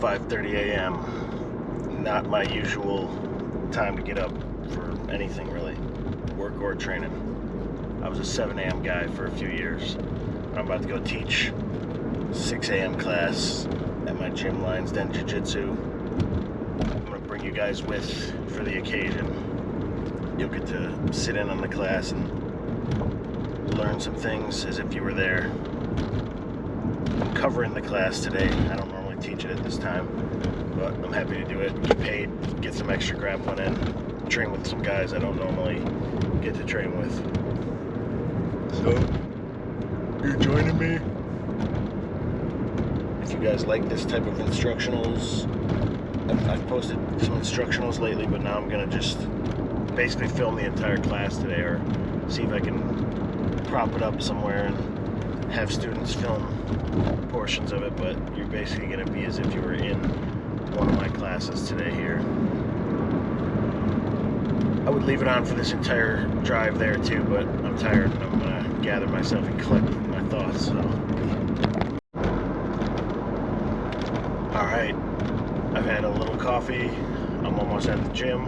5:30 a.m. Not my usual time to get up for anything really, work or training. I was a 7 a.m. guy for a few years. I'm about to go teach 6 a.m. class at my gym, Lions Den Jiu-Jitsu. I'm gonna bring you guys with for the occasion. You'll get to sit in on the class and learn some things as if you were there. I'm covering the class today. I don't normally teach it at this time, but I'm happy to do it. Get paid, get some extra grappling in, train with some guys I don't normally get to train with. So, you're joining me? If you guys like this type of instructionals, I've posted some instructionals lately, but now I'm gonna just basically film the entire class today, or see if I can prop it up somewhere and have students film portions of it. But you're basically gonna be as if you were in one of my classes today here. I would leave it on for this entire drive there too, but I'm tired and I'm gonna gather myself and collect my thoughts. So, all right, I've had a little coffee. I'm almost at the gym.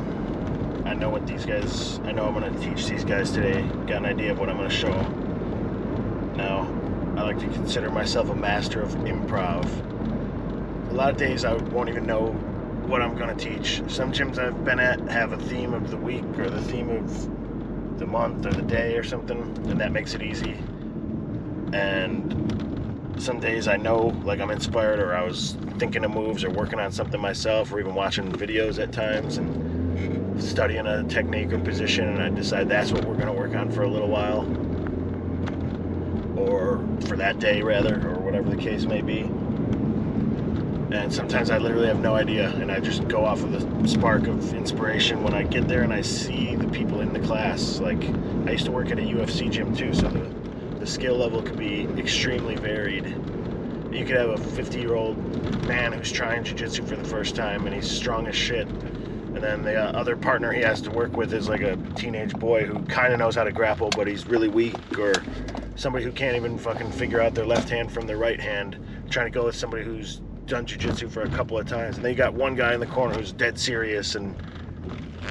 I know what these guys, I know I'm gonna teach these guys today. Got an idea of what I'm gonna show them. Now, I like to consider myself a master of improv. A lot of days I won't even know what I'm gonna teach. Some gyms I've been at have a theme of the week or the theme of the month or the day or something, and that makes it easy. And some days I know, like, I'm inspired, or I was thinking of moves or working on something myself, or even watching videos at times and studying a technique or position, and I decide that's what we're gonna work on for a little while, or for that day rather, or whatever the case may be. And sometimes I literally have no idea, and I just go off of the spark of inspiration when I get there and I see the people in the class. Like, I used to work at a UFC gym too, so the skill level could be extremely varied. You could have a 50-year-old man who's trying jiu-jitsu for the first time and he's strong as shit, and then the other partner he has to work with is like a teenage boy who kind of knows how to grapple, but he's really weak, or somebody who can't even fucking figure out their left hand from their right hand, trying to go with somebody who's done jiu-jitsu for a couple of times. And then you got one guy in the corner who's dead serious and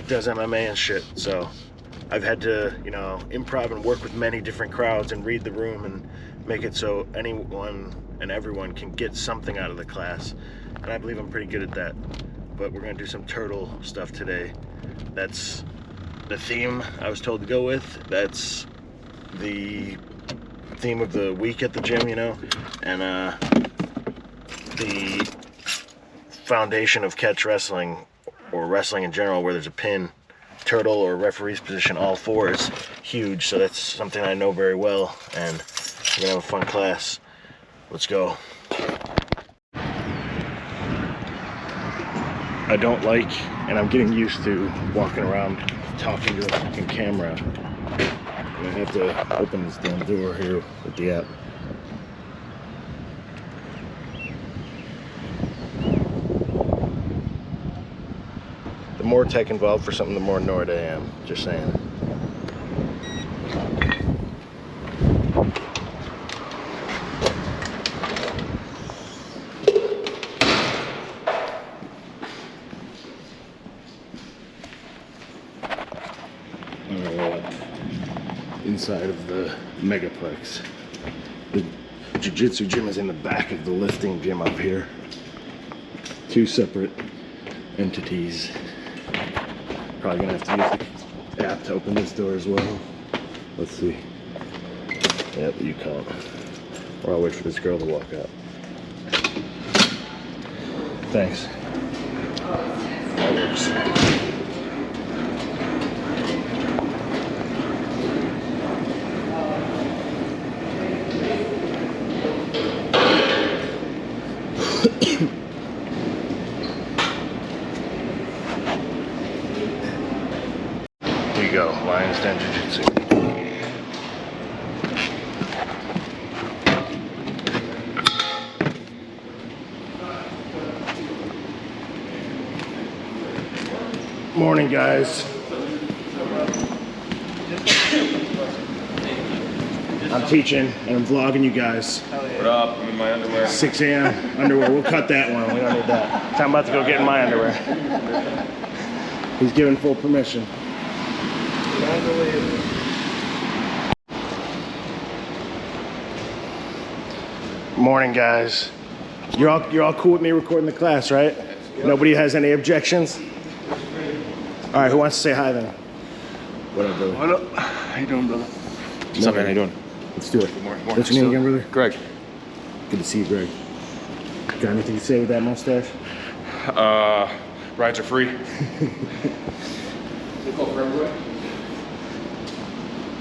does MMA and shit. So I've had to, you know, improv and work with many different crowds and read the room and make it so anyone and everyone can get something out of the class. And I believe I'm pretty good at that. But we're gonna do some turtle stuff today. That's the theme I was told to go with. That's the theme of the week at the gym, you know. And the foundation of catch wrestling, or wrestling in general, where there's a pin, turtle, or referee's position, all four is huge. So that's something I know very well, and we're gonna have a fun class. Let's go. I don't like, and I'm getting used to, walking around talking to a fucking camera. I have to open this damn door here with the app. The more tech involved for something, the more annoyed I am. Just saying. Inside of the Megaplex. The Jiu-Jitsu gym is in the back of the lifting gym up here. Two separate entities. Probably gonna have to use the app to open this door as well. Let's see. Yep, you can't. Or I'll wait for this girl to walk out. Thanks. That works. Here you go, Lions Den Jiu-Jitsu. Morning, guys. I'm teaching and I'm vlogging you guys. What up? I'm in my underwear. 6 a.m. underwear. We'll cut that one. We don't need that. I'm about to go get in my underwear. He's given full permission. Morning, guys. You're all cool with me recording the class, right? Nobody has any objections? All right, who wants to say hi then? What up, brother? What up? How you doing, brother? What's up, man? How you doing? Let's do it. Good morning. What's your name again, brother? Greg. Good to see you, Greg. Got anything to say with that mustache? Rides are free.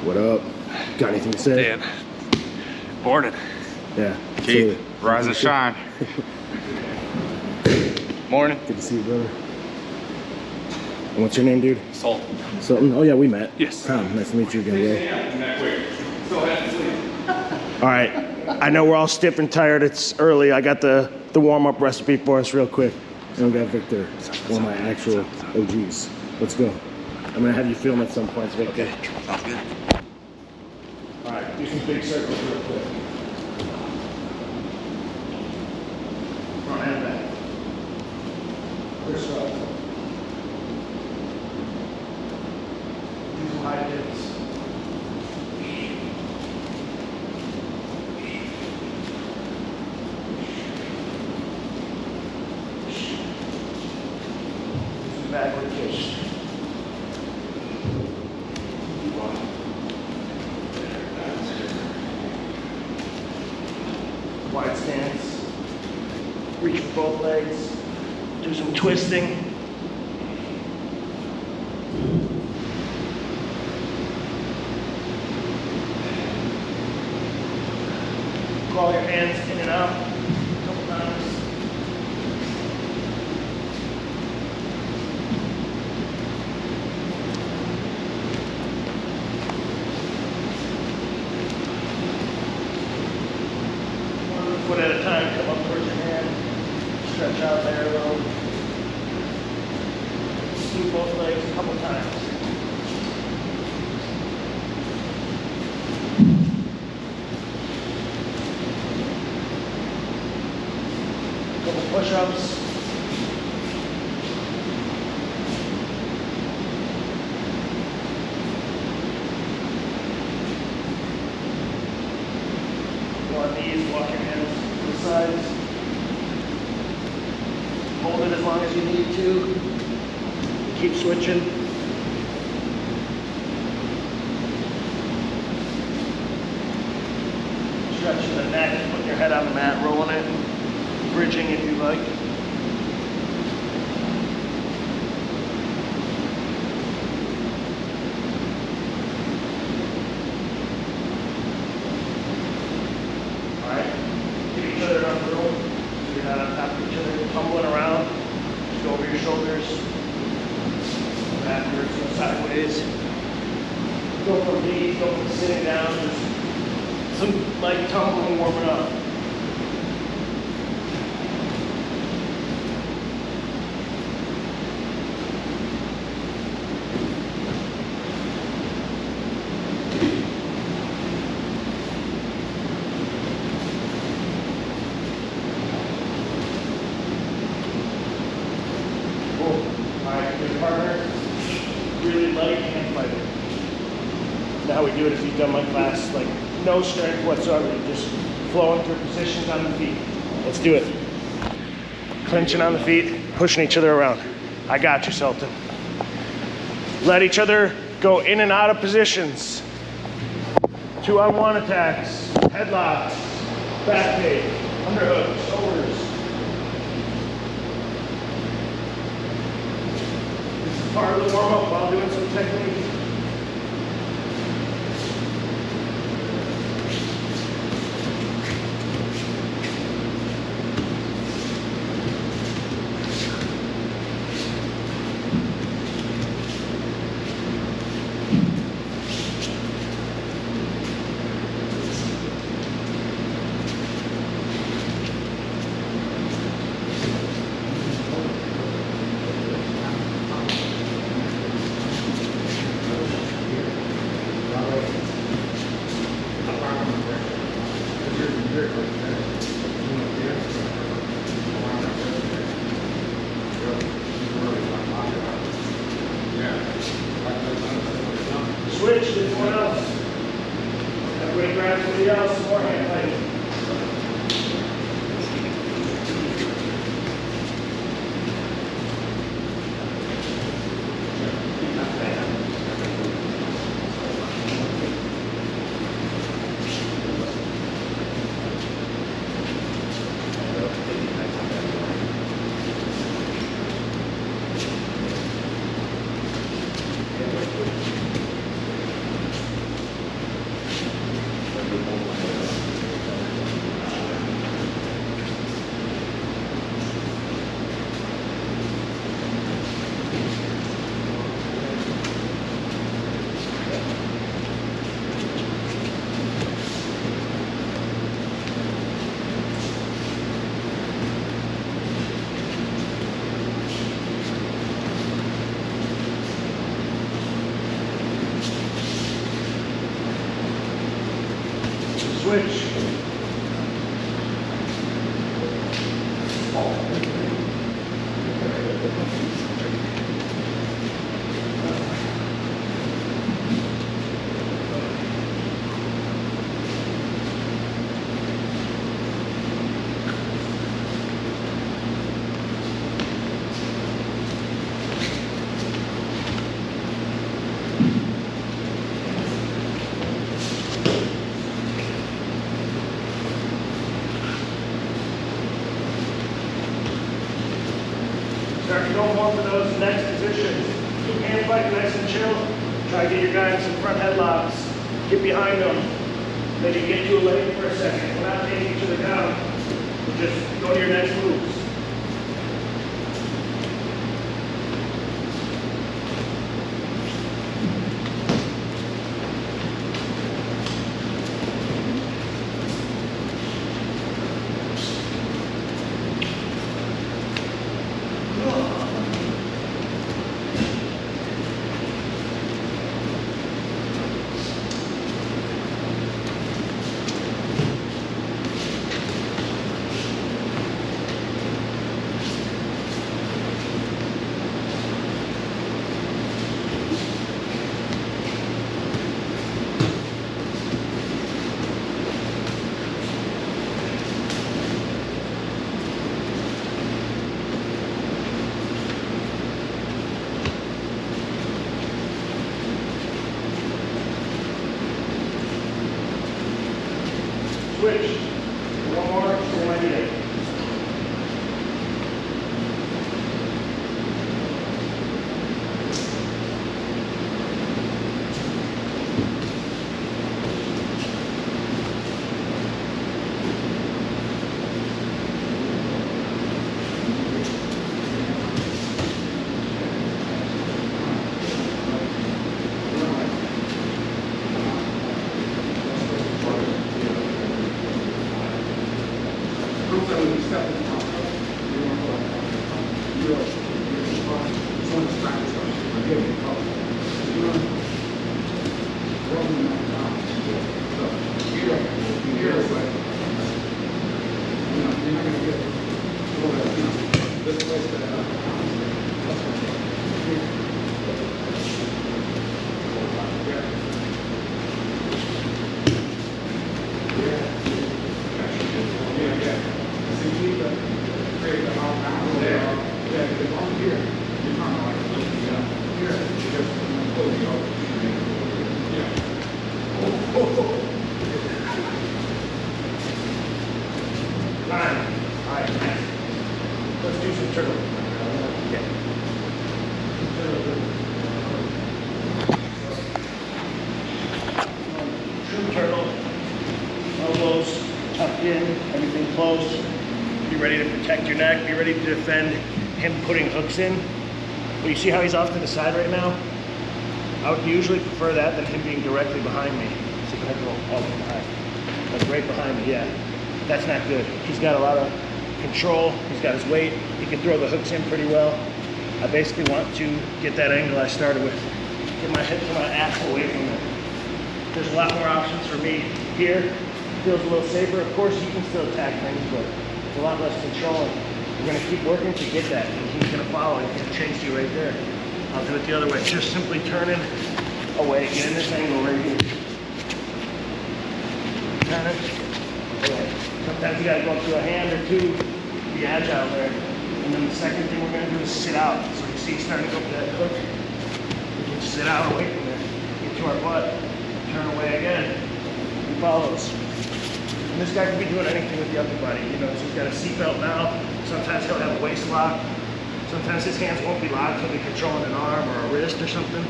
What up? Got anything to say? Dan. Morning. Yeah. Keith. Rise and shine. Morning. Good to see you, brother. And what's your name, dude? Salt. Sultan? Oh, yeah, we met. Yes. Tom, nice to meet you again, bro. All right. I know we're all stiff and tired. It's early. I got the warm-up recipe for us real quick. And we got Victor, one of my actual OGs. Let's go. I'm going to have you film at some points, Victor. Okay. Sounds good. All right, do some big circles real quick. Front and back. Push up. Do some high dips. Do some backward kicks. Wide stance, reach with both legs, do some twisting. Crawl your hands in and out a couple times. Foot at a time, come up towards your hand, stretch out there a little. Do both legs a couple times. Couple push-ups. On these, walk your hands to the sides. Hold it as long as you need to. Keep switching. Stretching the neck, putting your head on the mat, rolling it, bridging if you like. Each other on the rope, so you're not on top of each other, tumbling around. Just go over your shoulders, backwards, go sideways. Go from knees, go from sitting down, just some light tumbling, warming up. Your partner, really light hand fighter. Now how we do it if you've done my class, like no strength whatsoever, just flowing through positions on the feet. Let's do it. Clenching on the feet, pushing each other around. I got you, Sultan. Let each other go in and out of positions. 2-on-1 attacks, headlocks, back take, underhooks, shoulders. Part of the warm-up while doing some technique. Switch to someone else. Everybody grab somebody else, some more hand fighting. Switch. Start to go more for those next positions. Keep hand fight nice and chill. Try to get your guy in some front headlocks. Get behind them. Then you get to a leg for a second. We're not taking each other down. We'll just go to your next moves. Switch. One more, same idea. Let's do some turtle. Yeah. True turtle. Elbows tucked in, everything close. Be ready to protect your neck. Be ready to defend him putting hooks in. But you see how he's off to the side right now? I would usually prefer that than him being directly behind me. So go ahead and go all the way behind. Like right behind me, yeah. That's not good. He's got a lot of control. He's got his weight. He can throw the hooks in pretty well. I basically want to get that angle I started with. Get my head to my ass away from it. There's a lot more options for me here feels a little safer. Of course, you can still attack things, but it's a lot less controlling. We're gonna keep working to get that, and he's gonna follow. He's gonna chase you right there. I'll do it the other way. Just simply turning away, get in this angle right here. Turn it away. Sometimes you gotta go up to a hand or two, be agile there. And then the second thing we're gonna do is sit out. So you see, starting to go for that hook. We can sit out away from there. Get to our butt. Turn away again. He follows. And this guy can be doing anything with the upper body. You know, so he's got a seatbelt now. Sometimes he'll have a waist lock. Sometimes his hands won't be locked. He'll be controlling an arm or a wrist or something.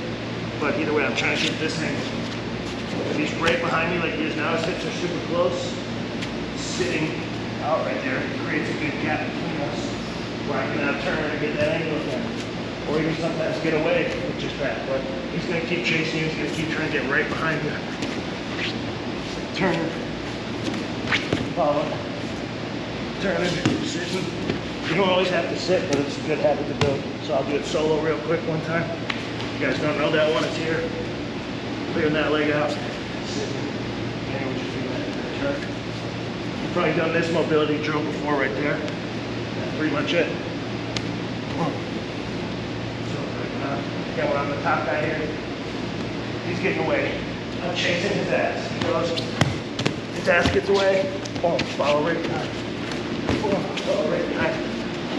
But either way, I'm trying to get this angle. If he's right behind me like he is now, his hips are super close. Sitting out right there, it creates a good gap between us where I can now turn and get that angle again. Or even sometimes get away with just that. But he's gonna keep chasing you, he's gonna keep trying to get right behind you. Turn, follow, turn, sitting. You don't always have to sit, but it's a good habit to build. So I'll do it solo real quick one time. You guys don't know that one, it's here. Clearing that leg out. Sitting. And we'll just do that turn. You've probably done this mobility drill before right there. That's pretty much it. Again, when I'm the top guy here, he's getting away. I'm chasing his ass. He goes, his ass gets away, boom, follow right behind. Boom, follow right behind.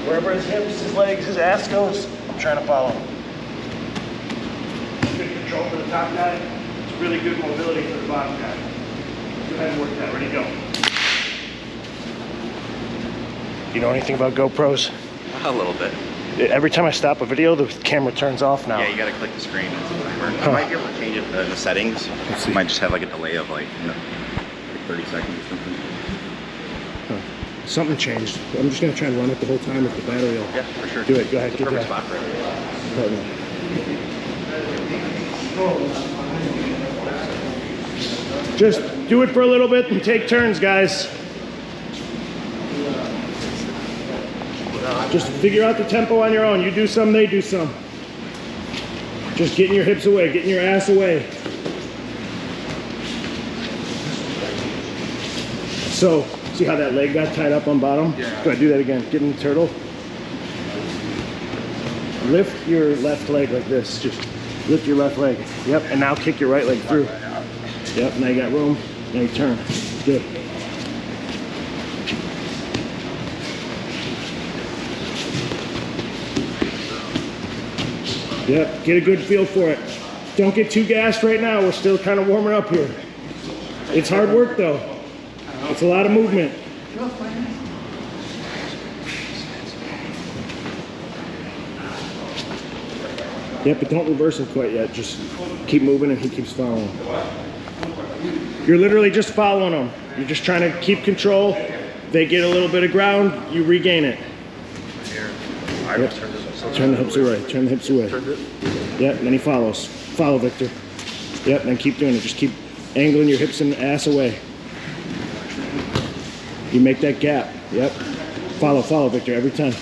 Wherever his hips, his legs, his ass goes, I'm trying to follow. Good control for the top guy. It's really good mobility for the bottom guy. Go ahead and work that. Ready, go. You know anything about GoPros? A little bit. Every time I stop a video, the camera turns off now. Yeah, you gotta click the screen. You might be able to change it in the settings. You might just have like a delay of like 30 seconds or something. Something changed. I'm just gonna try and run it the whole time if the battery will. Yeah, for sure. Do it. Go ahead. It's Get a perfect that. spot for it. Just do it for a little bit and take turns, guys. Just figure out the tempo on your own. You do some, they do some. Just getting your hips away, getting your ass away. So, see how that leg got tied up on bottom? Yeah. Go ahead, do that again. Get in the turtle. Lift your left leg like this. Just lift your left leg. Yep, and now kick your right leg through. Yep, now you got room. Now you turn. Good. Yep, get a good feel for it. Don't get too gassed right now. We're still kind of warming up here. It's hard work though. It's a lot of movement. Yep, but don't reverse him quite yet. Just keep moving and he keeps following. You're literally just following them. You're just trying to keep control. They get a little bit of ground, you regain it. Yep. Turn the hips away. Turn the hips away. Yep, and then he follows. Follow, Victor. Yep, and then keep doing it. Just keep angling your hips and ass away. You make that gap. Yep. Follow, Victor, every time.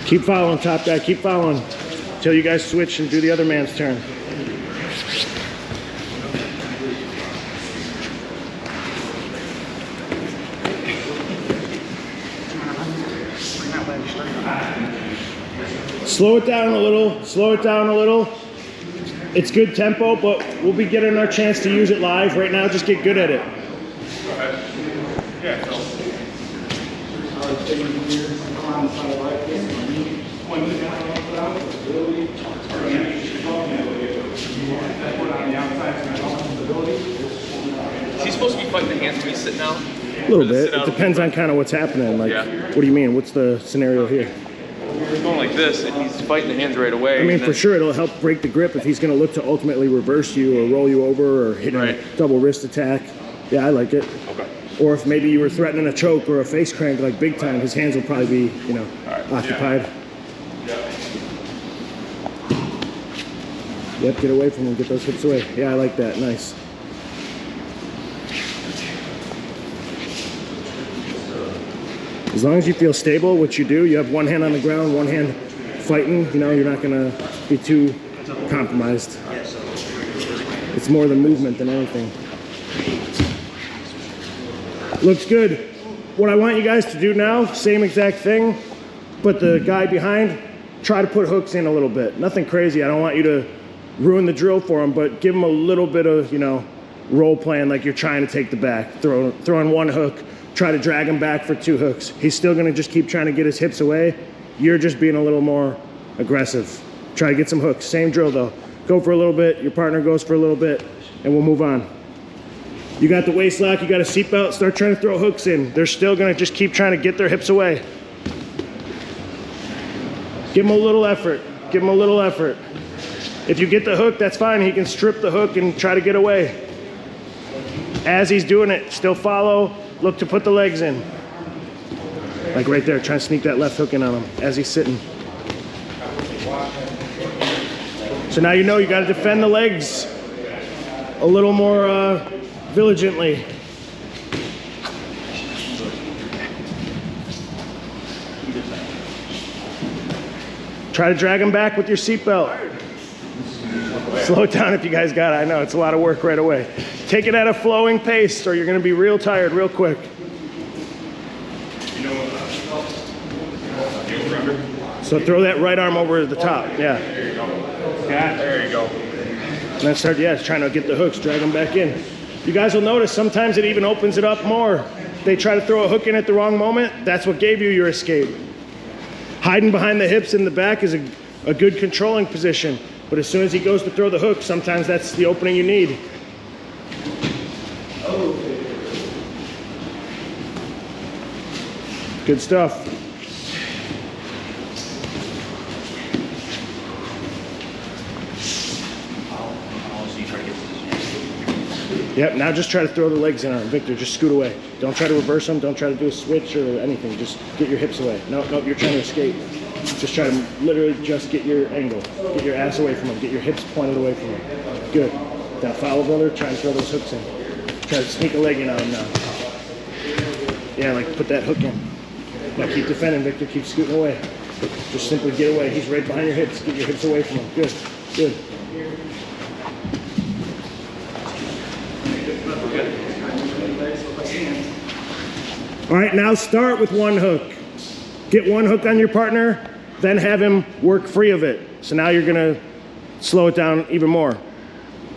Keep following, top guy. Keep following until you guys switch and do the other man's turn. Slow it down a little, slow it down a little. It's good tempo, but we'll be getting our chance to use it live. Right now, just get good at it. Is he supposed to be fighting the hands when he's sitting out? A little bit. It depends on kind of what's happening. Like, Yeah. what do you mean? What's the scenario here? He's going like this, and he's fighting the hands right away. I mean, and for then- sure, it'll help break the grip if he's going to look to ultimately reverse you or roll you over or hit a Right. double wrist attack. Yeah, I like it. Okay. Or if maybe you were threatening a choke or a face crank like big time, his hands will probably be, you know, occupied. Yep, get away from him, get those hips away. Yeah, I like that, nice. As long as you feel stable, what you do, you have one hand on the ground, one hand fighting, you know, you're not gonna be too compromised. It's more the movement than anything. Looks good. What I want you guys to do now, same exact thing, but the guy behind, try to put hooks in a little bit. Nothing crazy. I don't want you to ruin the drill for him, but give him a little bit of, you know, role playing like you're trying to take the back. Throw in one hook, try to drag him back for 2 hooks. He's still gonna just keep trying to get his hips away. You're just being a little more aggressive. Try to get some hooks. Same drill though. Go for a little bit, your partner goes for a little bit, and we'll move on. You got the waist lock, you got a seatbelt, start trying to throw hooks in. They're still gonna just keep trying to get their hips away. Give them a little effort, give them a little effort. If you get the hook, that's fine. He can strip the hook and try to get away. As he's doing it, still follow, look to put the legs in. Like right there, trying to sneak that left hook in on him as he's sitting. So now you know you gotta defend the legs a little more diligently. Try to drag him back with your seatbelt. Slow it down if you guys got it. I know it's a lot of work right away. Take it at a flowing pace or you're gonna be real tired real quick. So throw that right arm over the top, yeah. There you go. And then start, yeah, trying to get the hooks, drag them back in. You guys will notice sometimes it even opens it up more. They try to throw a hook in at the wrong moment. That's what gave you your escape. Hiding behind the hips in the back is a good controlling position. But as soon as he goes to throw the hook, sometimes that's the opening you need. Good stuff. Yep, now just try to throw the legs in on him. Victor, just scoot away. Don't try to reverse them. Don't try to do a switch or anything. Just get your hips away. No, you're trying to escape. Just try to literally just get your angle. Get your ass away from him. Get your hips pointed away from him. Good. Now follow, brother. Try and throw those hooks in. Try to sneak a leg in on him now. Yeah, like put that hook in. Now keep defending, Victor. Keep scooting away. Just simply get away. He's right behind your hips. Get your hips away from him. Good. Good. All right, now start with one hook. Get one hook on your partner, then have him work free of it. So now you're gonna slow it down even more.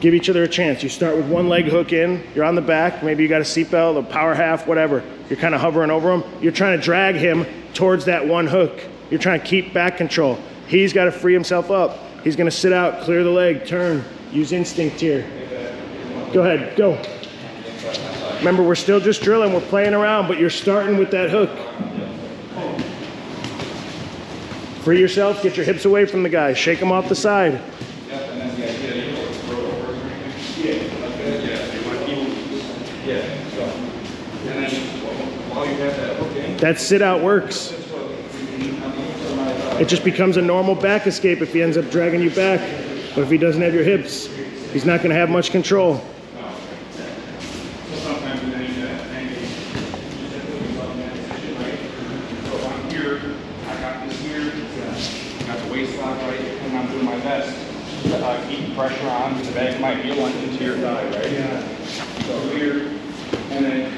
Give each other a chance. You start with one leg hook in, you're on the back, maybe you got a seatbelt, a power half, whatever. You're kind of hovering over him. You're trying to drag him towards that one hook. You're trying to keep back control. He's got to free himself up. He's gonna sit out, clear the leg, turn, use instinct here. Go ahead, go. Remember, we're still just drilling, we're playing around, but you're starting with that hook. Free yourself, get your hips away from the guy, shake him off the side. That sit out works. It just becomes a normal back escape if he ends up dragging you back. But if he doesn't have your hips, he's not gonna have much control. Keep pressure on the back of my heel into your thigh, right? Yeah. So here, and then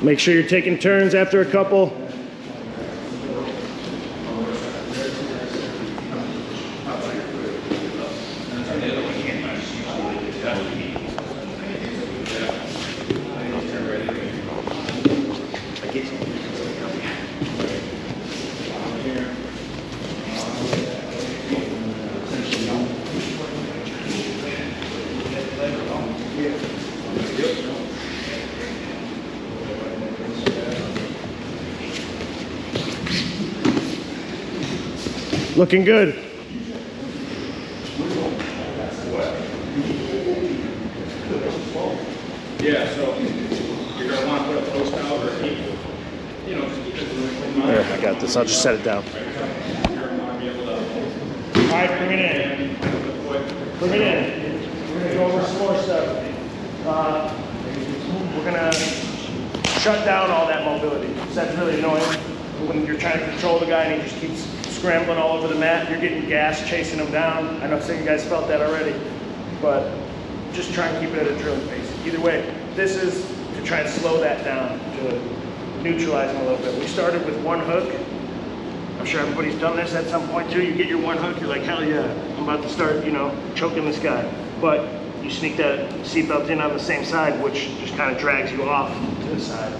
Make sure you're taking turns after a couple. Looking good. yeah, so you're gonna want to put a post out or keep, you know, just keep it from There, I got this. I'll just set it down. All right, bring it in. Bring it in. We're gonna go over some more stuff. We're gonna shut down all that mobility. That's really annoying. When you're trying to control the guy and he just keeps scrambling all over the mat, you're getting gas chasing him down. I know some of you guys felt that already, but just try and keep it at a drilling pace. Either way, this is to try and slow that down, to neutralize him a little bit. We started with one hook. I'm sure everybody's done this at some point too. You get your one hook, you're like, hell yeah, I'm about to start, choking this guy. But you sneak that seatbelt in on the same side, which just kind of drags you off to the side.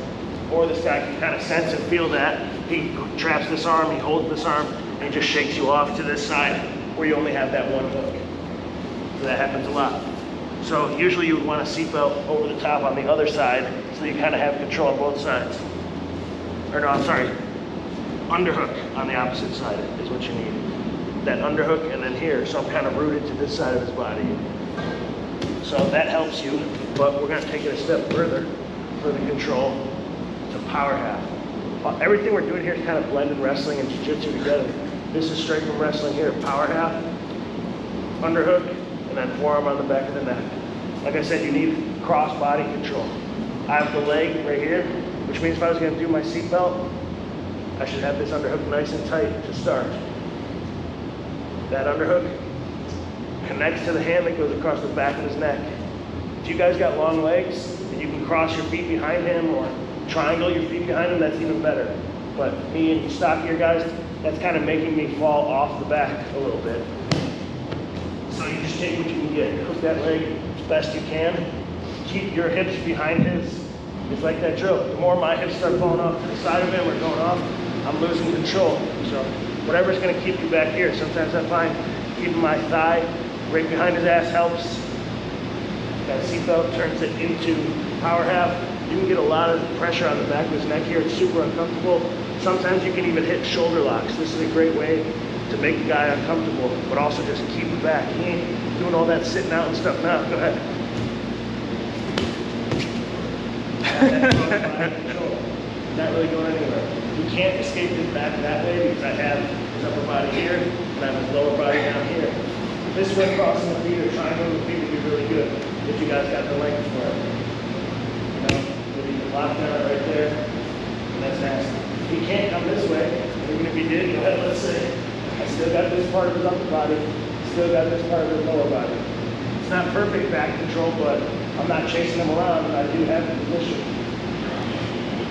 Or this guy can kind of sense and feel that. He traps this arm, he holds this arm, and he just shakes you off to this side where you only have that one hook. So that happens a lot. So usually you would want a seatbelt over the top on the other side so you kind of have control on both sides. Or no, I'm sorry, underhook on the opposite side is what you need. That underhook and then here, so I'm kind of rooted to this side of his body. So that helps you, but we're gonna take it a step further for the control to power half. Everything we're doing here is kind of blended wrestling and jiu-jitsu together. This is straight from wrestling here, power half, underhook, and then forearm on the back of the neck. Like I said, you need cross body control. I have the leg right here, which means if I was gonna do my seatbelt, I should have this underhook nice and tight to start. That underhook connects to the hand that goes across the back of his neck. If you guys got long legs and you can cross your feet behind him or triangle your feet behind him, that's even better. But me and stockier guys, that's kind of making me fall off the back a little bit. So you just take what you can get. Hook that leg as best you can. Keep your hips behind his. It's like that drill. The more my hips start falling off to the side of him or going off, I'm losing control. So whatever's gonna keep you back here. Sometimes I find keeping my thigh right behind his ass helps. That seatbelt turns it into power half. You can get a lot of pressure on the back of his neck here. It's super uncomfortable. Sometimes you can even hit shoulder locks. This is a great way to make the guy uncomfortable, but also just keep him back. He ain't doing all that sitting out and stuff now. Go ahead. Not really going anywhere. You can't escape his back that way because I have his upper body here and I have his lower body down here. This way crossing the feet or triangling the feet would be really good if you guys got the length for it. Maybe you can lock down right there, and that's nasty. He can't come this way, even if he did, go ahead, let's say, I still got this part of his upper body, still got this part of his lower body. It's not perfect back control, but I'm not chasing him around, and I do have the position.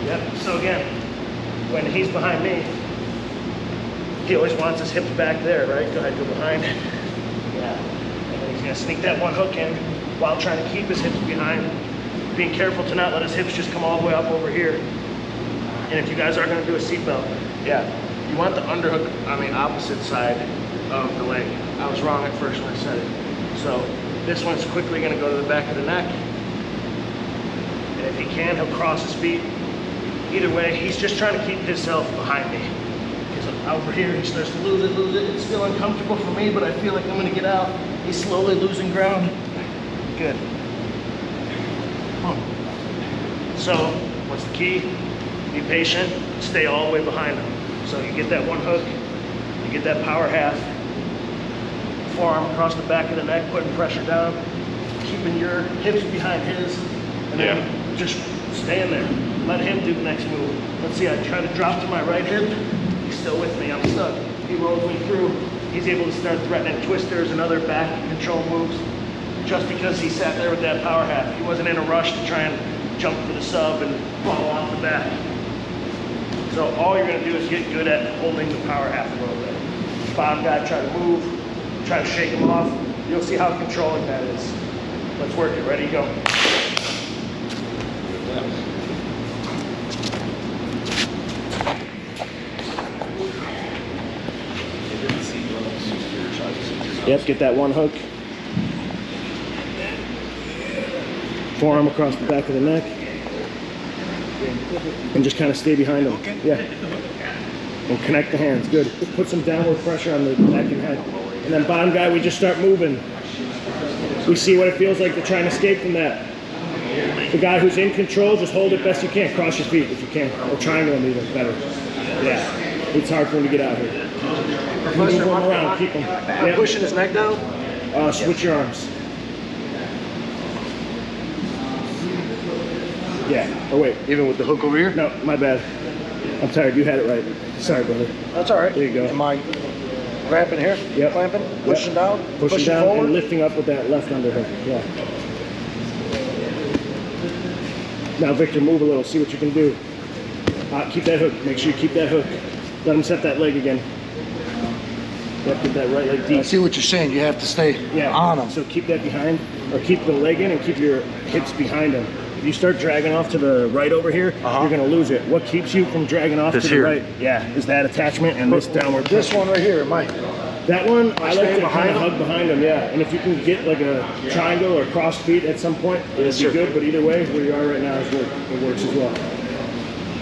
Yep, so again, when he's behind me, he always wants his hips back there, right? Go ahead, go behind. Yeah, and then he's gonna sneak that one hook in while trying to keep his hips behind. Being careful to not let his hips just come all the way up over here. And if you guys are gonna do a seatbelt, yeah, you want the underhook on the opposite side of the leg. I was wrong at first when I said it. So this one's quickly gonna go to the back of the neck. And if he can, he'll cross his feet. Either way, he's just trying to keep himself behind me. Because over here, he starts to lose it. It's still uncomfortable for me, but I feel like I'm gonna get out. He's slowly losing ground. Good. So, what's the key? Be patient, stay all the way behind him. So you get that one hook, you get that power half, forearm across the back of the neck, putting pressure down, keeping your hips behind his, and then just stay in there. Let him do the next move. Let's see, I try to drop to my right hip, he's still with me, I'm stuck. He rolls me through, he's able to start threatening twisters and other back control moves just because he sat there with that power half. He wasn't in a rush to try and jump for the sub and fall off the back. So all you're gonna do is get good at holding the power half a little bit. Bottom guy, try to move, try to shake him off. You'll see how controlling that is. Let's work it, ready, go. Yep, get that one hook. Forearm across the back of the neck. And just kind of stay behind him. Yeah. And connect the hands, good. Put some downward pressure on the neck and head. And then bottom guy, we just start moving. We see what it feels like to try and escape from that. The guy who's in control, just hold it best you can. Cross your feet if you can. Or triangle him even better. Yeah. It's hard for him to get out here. Move him around, keep him. Yeah. Pushing his neck down? Switch your arms. Yeah. Oh wait. Even with the hook over here? No, my bad. I'm tired. You had it right. Sorry, brother. That's all right. There you go. Am I grabbing here? Yep. Clamping? Pushing Yep. down? Pushing down forward? and lifting up with that left underhook. Yeah. Now, Victor, move a little. See what you can do. Keep that hook. Make sure you keep that hook. Let him set that leg again. Yep, get that right leg I deep. see what you're saying. You have to stay on him. So keep that behind, or keep the leg in and keep your hips behind him. If you start dragging off to the right over here, you're gonna lose it. What keeps you from dragging off to the right? Yeah, is that attachment and this downward. This one right here, Mike. That one, I like stay to behind kind of him? hug behind him, yeah. And if you can get like a triangle or cross feet at some point, it'll be good. But either way, where you are right now is good. It works as well.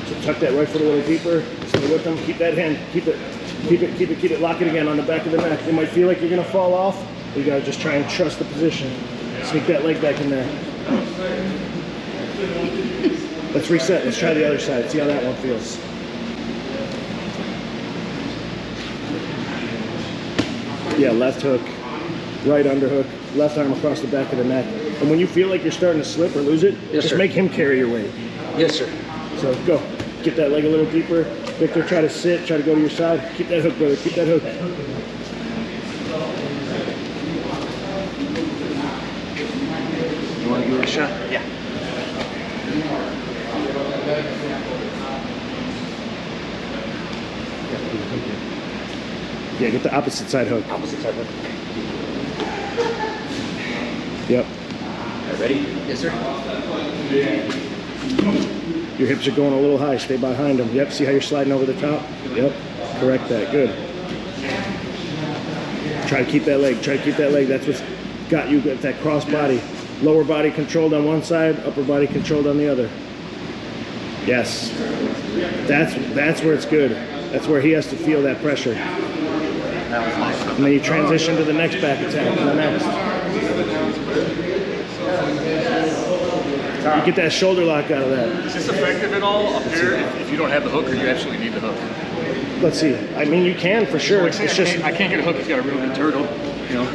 So tuck that right foot a little deeper. Stay with them. Keep that hand. Keep it. Keep it. Keep it. Keep it. Lock it again on the back of the neck. It might feel like you're gonna fall off. You gotta just try and trust the position. Sneak that leg back in there. Let's reset. Let's try the other side. See how that one feels. Yeah, left hook, right underhook, left arm across the back of the neck. And when you feel like you're starting to slip or lose it, just make him carry your weight. Yes, sir. So go. Get that leg a little deeper. Victor, try to sit. Try to go to your side. Keep that hook, brother. Keep that hook. You want to give it a shot? Yeah. Yeah, get the opposite side hook. Opposite side hook. Yep. Ready? Yes, sir. Your hips are going a little high. Stay behind them. Yep. See how you're sliding over the top? Yep. Correct that. Good. Try to keep that leg. Try to keep that leg. That's what's got you at that cross body. Lower body controlled on one side, upper body controlled on the other. Yes. That's where it's good. That's where he has to feel that pressure. That was nice. And then you transition to the next back attack and the next. You get that shoulder lock out of that. Is this effective at all up here if you don't have the hook or you absolutely need the hook? Let's see. I mean, you can for sure. Like, say It's just I can't get a hook. It's got a real good turtle. You know.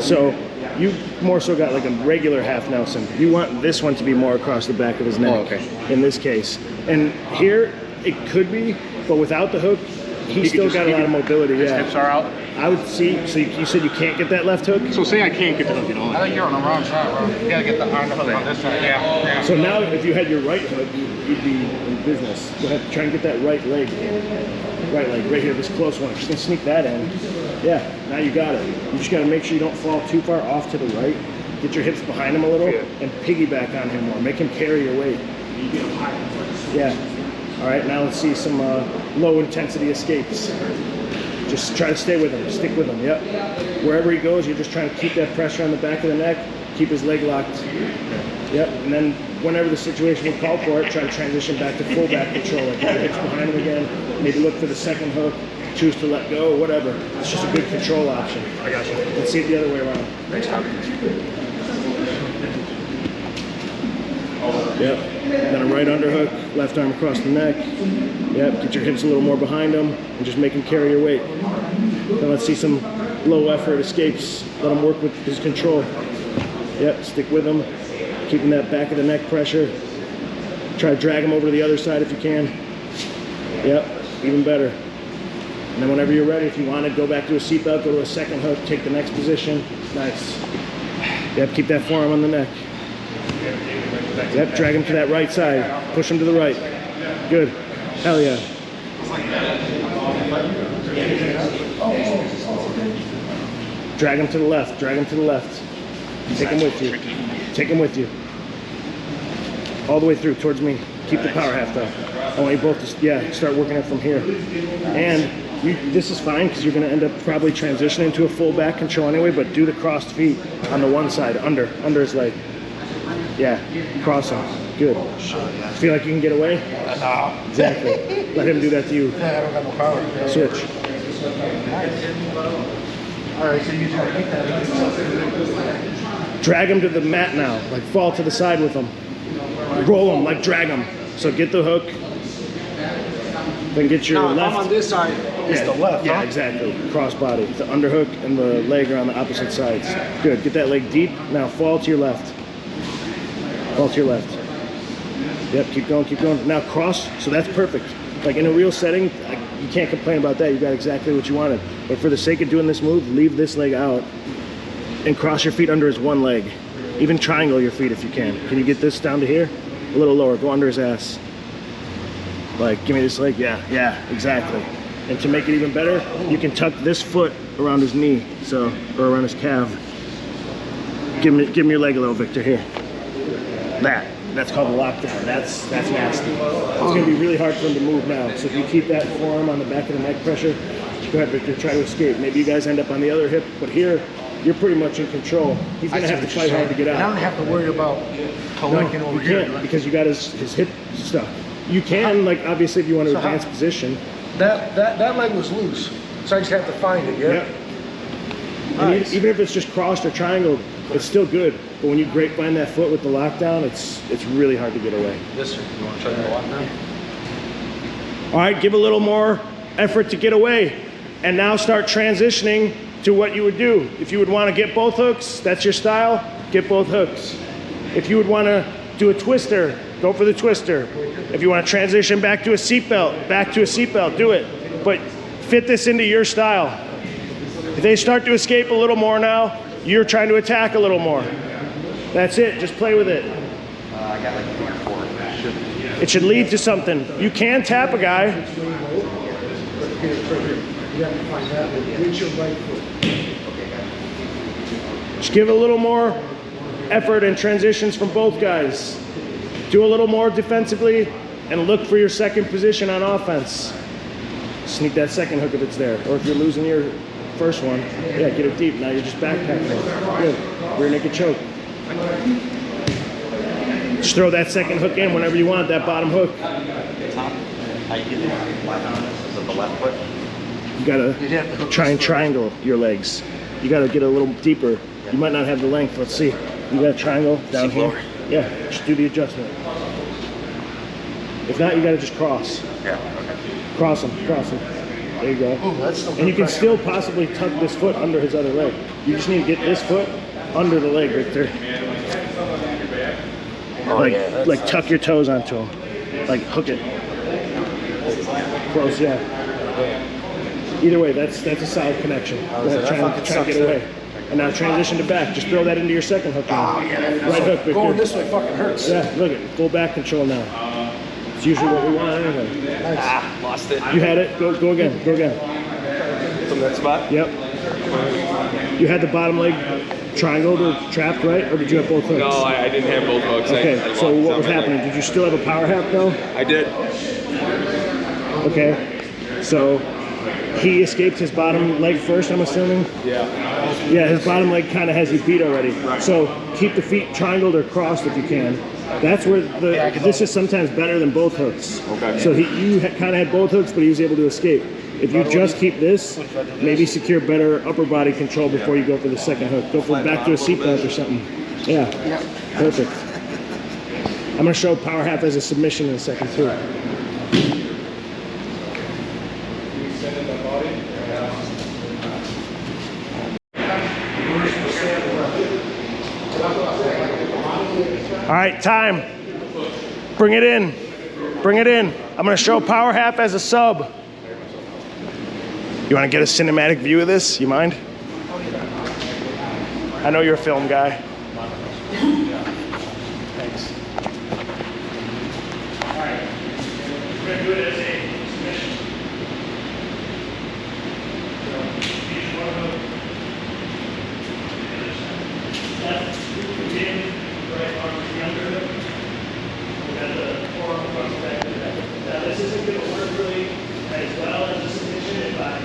so you more so got like a regular half Nelson. You want this one to be more across the back of his neck. Oh, okay. In this case, and here it could be, but without the hook, he's still got a lot of mobility. His Yeah. hips are out. I would see. So you said you can't get that left hook. So say I can't get the hook, you know. I think you're on the wrong side, bro. You gotta get the hook on this side. Yeah. So now, if you had your right hook, you'd be in business. Go ahead, try and get that right leg in. Right leg, right here, this close one. If you can sneak that in, yeah, now you got it. You just got to make sure you don't fall too far off to the right. Get your hips behind him a little and piggyback on him more. Make him carry your weight. Yeah. All right, now let's see some low intensity escapes. Just try to stay with him. Stick with him. Yep. Wherever he goes, you're just trying to keep that pressure on the back of the neck. Keep his leg locked. Yep. And then whenever the situation will call for it, try to transition back to full back control. Like your hips behind him again. Maybe look for the second hook. Choose to let go. Whatever. It's just a good control option. I got you. Let's see it the other way around. Thanks, Tommy. Yep. Then a right underhook, left arm across the neck. Yep. Get your hips a little more behind him and just make him carry your weight. Then let's see some low effort escapes. Let him work with his control. Yep. Stick with him. Keeping that back of the neck pressure. Try to drag him over to the other side if you can. Yep. Even better. And then whenever you're ready, if you want to go back to a seatbelt, go to a second hook, take the next position. Nice. Yep. Keep that forearm on the neck. Yep, drag him to that right side. Push him to the right. Good. Hell yeah. Drag him to the left. Drag him to the left. Take him with you. Take him with you. All the way through towards me. Keep the power half though. I want you both to, start working it from here. And this is fine because you're going to end up probably transitioning to a full back control anyway, but do the crossed feet on the one side, under his leg. Yeah, cross him. Good. Feel like you can get away? No. Exactly. Let him do that to you. Yeah, I don't got no power. Switch. All right, so you try to keep that. Drag him to the mat now. Like fall to the side with him. Roll him, like drag him. So get the hook. Then get your Now, if left. I'm on this side, it's the left, Yeah, huh? exactly. Cross body. The underhook and the leg are on the opposite sides. Good. Get that leg deep. Now fall to your left. Fall to your left. Yep, keep going, keep going. Now cross, so that's perfect. Like in a real setting, you can't complain about that. You got exactly what you wanted. But for the sake of doing this move, leave this leg out and cross your feet under his one leg. Even triangle your feet if you can. Can you get this down to here? A little lower, go under his ass. Like, give me this leg, yeah, exactly. And to make it even better, you can tuck this foot around his knee, so, or around his calf. Give him your leg a little, Victor, here. That's called a lockdown. That's nasty. It's gonna be really hard for him to move now. So if you keep that forearm on the back of the neck pressure, go ahead, Victor, try to escape. Maybe you guys end up on the other hip, but here, you're pretty much in control. He's gonna have to fight hard to get out. I don't have to worry about linking over you here. can't, because you got his hip stuck. You can, like, obviously, if you want to So how- advance position. That leg was loose, so I just have to find it, yeah? Yep. And Nice. even if it's just crossed or triangled, it's still good. But when you grapevine that foot with the lockdown, it's really hard to get away. Yes, sir. You want to try the lockdown? All right, give a little more effort to get away. And now start transitioning to what you would do. If you would want to get both hooks, that's your style, get both hooks. If you would want to do a twister, go for the twister. If you want to transition back to a seatbelt, do it. But fit this into your style. If they start to escape a little more now, you're trying to attack a little more. That's it, just play with it. I got like 3 or 4. It should lead to something. You can tap a guy. You have to find that with your right foot. Just give a little more effort and transitions from both guys. Do a little more defensively and look for your second position on offense. Sneak that second hook if it's there. Or if you're losing your first one, yeah, get it deep. Now you're just backpacking it. Good. Rear naked choke. Just throw that second hook in whenever you want, that bottom hook. Top. How you get it? Is it the left foot? You gotta try and triangle your legs. You gotta get a little deeper. You might not have the length. Let's see. You gotta triangle down here. Yeah, just do the adjustment. If not, you gotta just cross. Yeah, okay. Cross him, cross him. There you go. Ooh, that's still And you can good still possibly tuck this foot under his other leg. You just need to get this foot under the leg, Victor. Like tuck your toes onto him. Like hook it. Close, yeah. Either way, that's a solid connection. Go ahead, try and get away. And now transition to back. Just throw that into your second hook. Right hook, Victor. Going this way fucking hurts. Yeah, look at full back control now. It's usually what we want anyway. Lost it. You had it. Go again. Go again. From that spot? Yep. You had the bottom leg triangled or trapped, right? Or did you have both hooks? No, I didn't have both hooks. Okay, I so lost what was some. happening? Did you still have a power half though? I did. Okay. So he escaped his bottom leg first, I'm assuming? Yeah. Yeah, his bottom leg kind of has you beat already. Right. So keep the feet triangled or crossed if you can. That's where this is sometimes better than both hooks. Okay. So you kind of had both hooks, but he was able to escape. If you just keep this, maybe secure better upper body control before you go for the second hook. Go for back to a seatbelt or something. Yeah, perfect. I'm gonna show power half as a submission in a second too. All right, time. Bring it in. Bring it in. I'm gonna show power half as a sub. You wanna get a cinematic view of this? You mind? I know you're a film guy. Thanks. All right. We're gonna do it as a submission. Left, in, right arm to the underhook. We got the forearm across the back of the neck. Now this isn't going to work really as well as a submission if I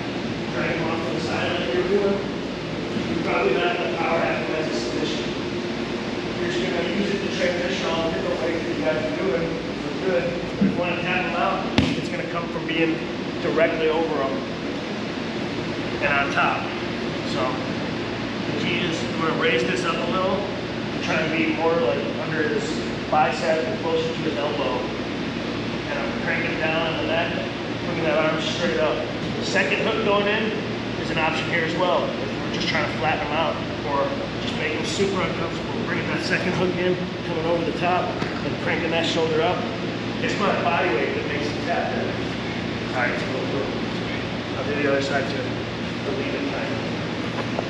drag him off to the side like you're doing. You're probably not going to power half him as a submission. You're just going to use it to transition all the different ways that you guys are doing for good. But if you want to tap him out, it's going to come from being directly over him and on top. So the key is we're going to raise this up a little, try to be more like under his bicep and closer to his elbow. And I'm cranking down on the neck, bringing that arm straight up. The second hook going in is an option here as well. If we're just trying to flatten him out or just make him super uncomfortable, bringing that second hook in, coming over the top, and cranking that shoulder up. It's my body weight that makes him tap that. All right, I'll do the other side too. Relieve it kind of.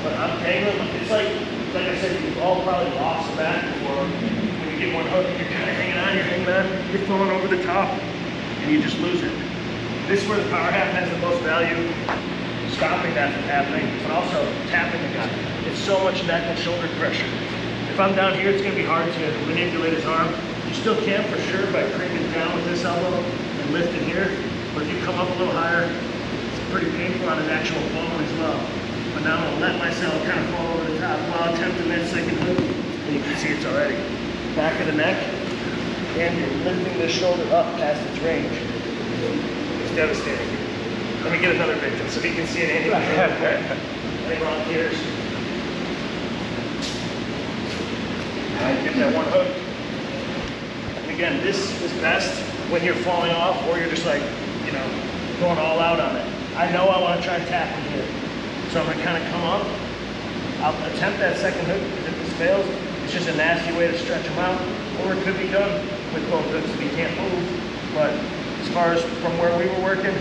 But I'm angling, it's like like I said, you've all probably lost the back before. When you get one hook, you're kind of hanging on, you're throwing over the top, and you just lose it. This is where the power half has the most value, stopping that from happening, but also tapping the guy. It's so much neck and shoulder pressure. If I'm down here, it's gonna be hard to manipulate his arm. You still can for sure by cranking down with this elbow and lifting here, but if you come up a little higher, it's pretty painful on his actual bone as well. But now I'm gonna let myself kind of fall over the top while attempting that second hook, and you can see it's already back of the neck, and you're lifting the shoulder up past its range. It's devastating. Let me get another victim so you can see it. Any volunteers? Get that one hook. And again, this is best when you're falling off or you're just like, you know, going all out on it. I know I want to try and tap him here. So I'm gonna kind of come up. I'll attempt that second hook, because if this fails, it's just a nasty way to stretch him out. Or it could be done with both hooks if he can't move. But as far as from where we were working,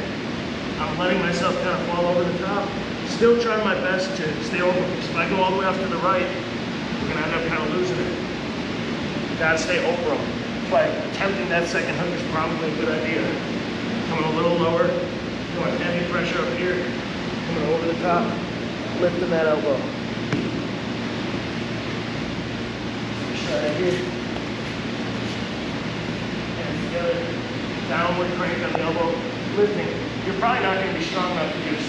I'm letting myself kind of fall over the top. Still trying my best to stay over. If I go all the way off to the right, we're gonna end up kind of losing it. Gotta stay over him. But attempting that second hook is probably a good idea. Coming a little lower, doing heavy pressure up here, coming over the top, lifting that elbow. Try right here. Hands together, downward crank on the elbow, lifting. You're probably not going to be strong enough to just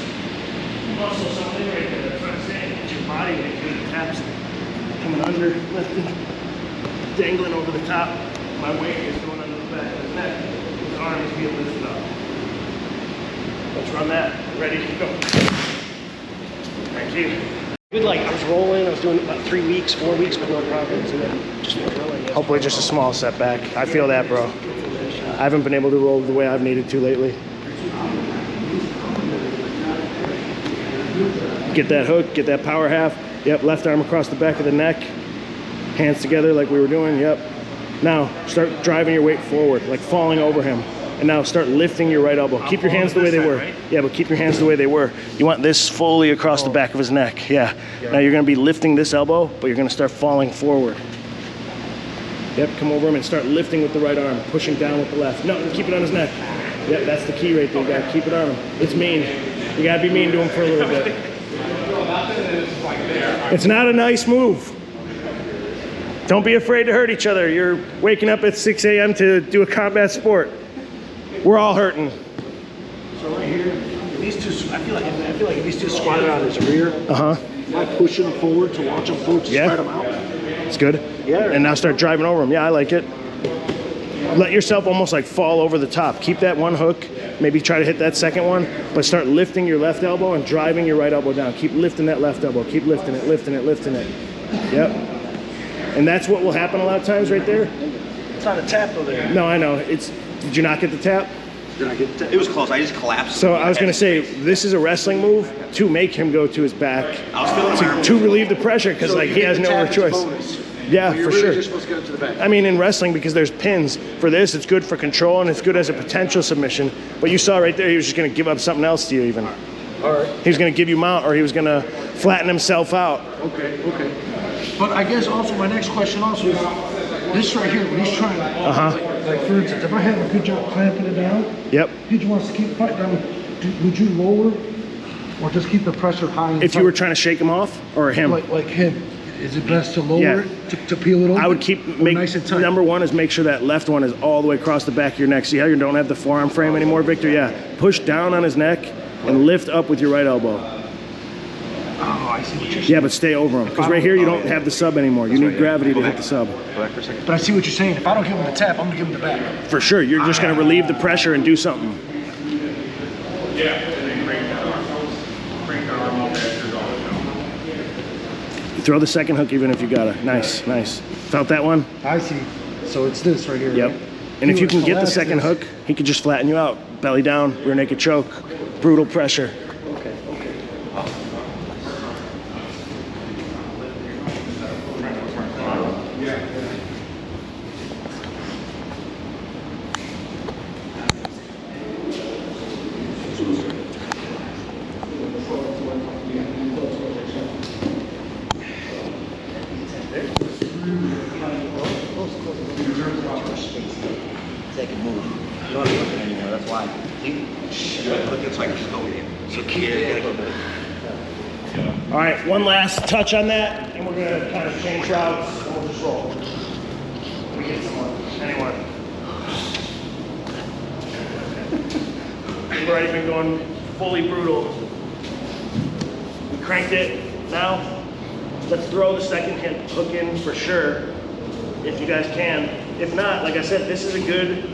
muscle something right there. That's what I'm saying. Get your body weight because it taps. Coming under, lifting, dangling over the top. My weight is going under the back of his neck. His arm is being lifted up. Let's run that. Ready to go. Thank you. Good, like I was rolling, I was doing it about 3 weeks, 4 weeks with no problems, and then just been rolling. Hopefully just a small setback. I feel that, bro. I haven't been able to roll the way I've needed to lately. Get that hook, get that power half. Yep, left arm across the back of the neck. Hands together like we were doing, yep. Now, start driving your weight forward, like falling over him. And now start lifting your right elbow. Keep your hands the way they were. Yeah, but keep your hands the way they were. You want this fully across the back of his neck. Yeah. Now you're gonna be lifting this elbow, but you're gonna start falling forward. Yep, come over him and start lifting with the right arm, pushing down with the left. No, keep it on his neck. Yep, that's the key right there. You gotta keep it on him. It's mean. You gotta be mean to him for a little bit. It's not a nice move. Don't be afraid to hurt each other. You're waking up at 6 a.m. to do a combat sport. We're all hurting. So right here, these two, I feel like if these two squatted on his rear, am I pushing forward to launch him forward to spread him out? It's good. Yeah. And now start driving over him. Yeah, I like it. Let yourself almost like fall over the top. Keep that one hook. Maybe try to hit that second one, but start lifting your left elbow and driving your right elbow down. Keep lifting that left elbow. Keep lifting it, lifting it, lifting it. Yep. And that's what will happen a lot of times right there. It's not a tap though there. No, I know. Did you not get the tap? Did I get the tap? It was close. I just collapsed. So I was going to say, this is a wrestling move to make him go to his back, I was feeling my arm. to relieve the pressure, because So like you he get has the no tap, other it's a choice. bonus. Yeah, But you're for really sure. just supposed to get him to the back. I mean, in wrestling, because there's pins, for this, it's good for control and it's good as a potential submission. But you saw right there, he was just going to give up something else to you even. All right. He was going to give you mount, or he was going to flatten himself out. Okay. But I guess also my next question also is this right here, when he's trying to, like for instance, if I have a good job clamping it down, Yep. he just wants to keep the fight down, would you lower or just keep the pressure high? If you were trying to shake him off, or him. like him, is it best to lower Yeah. it to peel it over? I would make nice and tight. number one is make sure that left one is all the way across the back of your neck. See how you don't have the forearm frame anymore, Victor? Yeah. Push down on his neck and lift up with your right elbow. Oh, I see what you're saying. Yeah, but stay over him. Because right here you don't have the sub anymore. You need gravity to hit the sub. Go back for a second. But I see what you're saying. If I don't give him the tap, I'm gonna give him the back. For sure. You're just going to relieve the pressure and do something. Yeah, and then crank that arm. Crank the arm up after all the time. Throw the second hook even if you got it. Nice, nice. Felt that one? I see. So it's this right here. Yep. right? And if you can get the Collapse second this. hook, he could just flatten you out. Belly down, rear naked choke, brutal pressure. Okay. They can move. You don't have to look at anymore. That's why. Look, it's like floating. So keep it. All right, one last touch on that, and we're gonna kind of change routes, and we'll just roll. Let me get someone, anyone. We've already been going fully brutal. We cranked it. Now, let's throw the second hook in for sure, if you guys can. If not, like I said, this is a good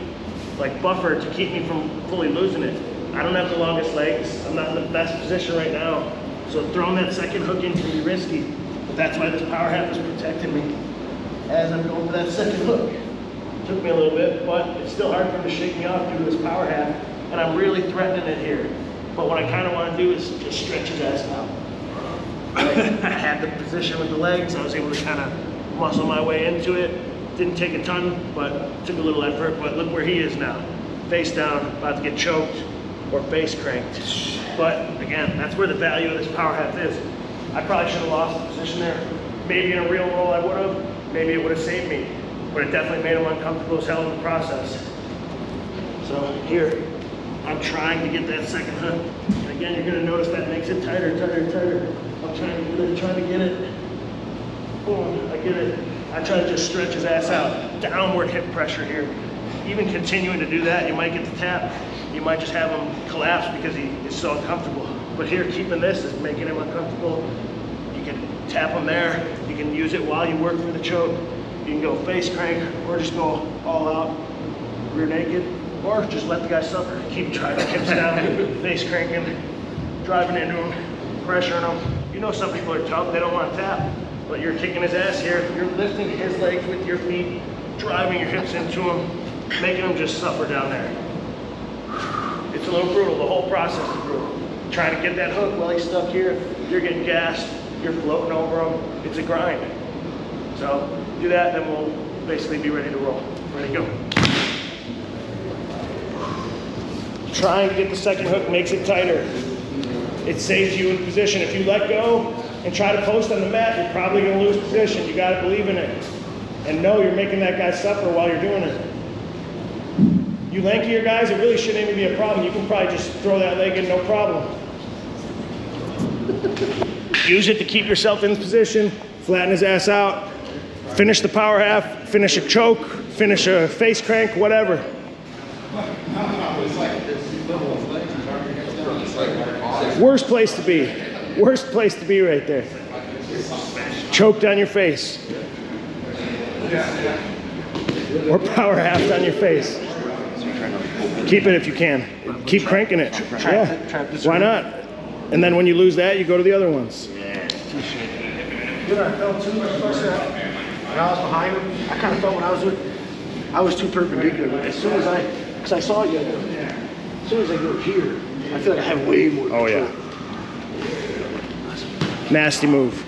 buffer to keep me from fully losing it. I don't have the longest legs. I'm not in the best position right now. So throwing that second hook in can be risky, but that's why this power half is protecting me as I'm going for that second hook. Took me a little bit, but it's still hard for him to shake me off due to this power half, and I'm really threatening it here. But what I kind of want to do is just stretch his ass out. I had the position with the legs. I was able to kind of muscle my way into it. Didn't take a ton, but took a little effort. But look where he is now. Face down, about to get choked or face cranked. But again, that's where the value of this power half is. I probably should have lost the position there. Maybe in a real roll I would have. Maybe it would have saved me. But it definitely made him uncomfortable as hell in the process. So here, I'm trying to get that second hook. And again, you're gonna notice that makes it tighter, tighter, tighter. I'm trying to get it. Boom, I get it. I try to just stretch his ass out. Downward hip pressure here. Even continuing to do that, you might get the tap. You might just have him collapse because he is so uncomfortable. But here, keeping this is making him uncomfortable. You can tap him there. You can use it while you work for the choke. You can go face crank or just go all out, rear naked, or just let the guy suffer. Keep driving hips down, face cranking, driving into him, pressuring him. You know some people are tough, they don't want to tap, but you're kicking his ass here. You're lifting his legs with your feet, driving your hips into him, making him just suffer down there. It's a little brutal, the whole process is brutal. Trying to get that hook while he's stuck here, you're getting gassed, you're floating over him, it's a grind. So do that, then we'll basically be ready to roll. Ready to go. Trying to get the second hook makes it tighter. It saves you in position. If you let go and try to post on the mat, you're probably gonna lose position. You gotta believe in it. And know you're making that guy suffer while you're doing it. You lankier guys, it really shouldn't even be a problem. You can probably just throw that leg in, no problem. Use it to keep yourself in position, flatten his ass out, finish the power half, finish a choke, finish a face crank, whatever. Worst place to be. Worst place to be right there. Choked on your face. Or power half on your face. Keep it if you can. Keep cranking it. Yeah. Why not? And then when you lose that, you go to the other ones. Dude, I felt too much pressure. When I was behind him, I kind of felt when I was doing, I was too perpendicular. But as soon as because I saw you, as soon as I go here, I feel like I have way more control. Oh yeah. Nasty move.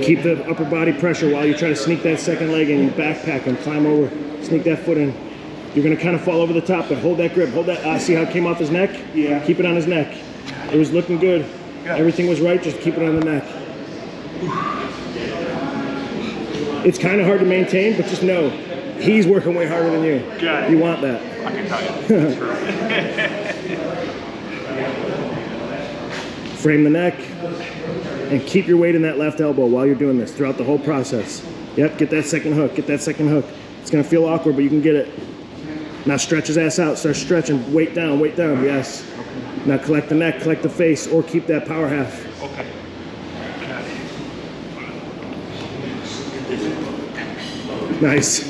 Keep the upper body pressure while you try to sneak that second leg in. You backpack and climb over, sneak that foot in. You're gonna kind of fall over the top, but hold that grip. Hold that. See how it came off his neck? Yeah. Keep it on his neck. It was looking good. Everything was right. Just keep it on the neck. It's kind of hard to maintain, but just know he's working way harder than you. Got it. You want that. I can tell you. Frame the neck and keep your weight in that left elbow while you're doing this throughout the whole process. Yep, get that second hook, get that second hook. It's gonna feel awkward, but you can get it. Now stretch his ass out, start stretching, weight down, yes. Now collect the neck, collect the face, or keep that power half. Okay. Nice.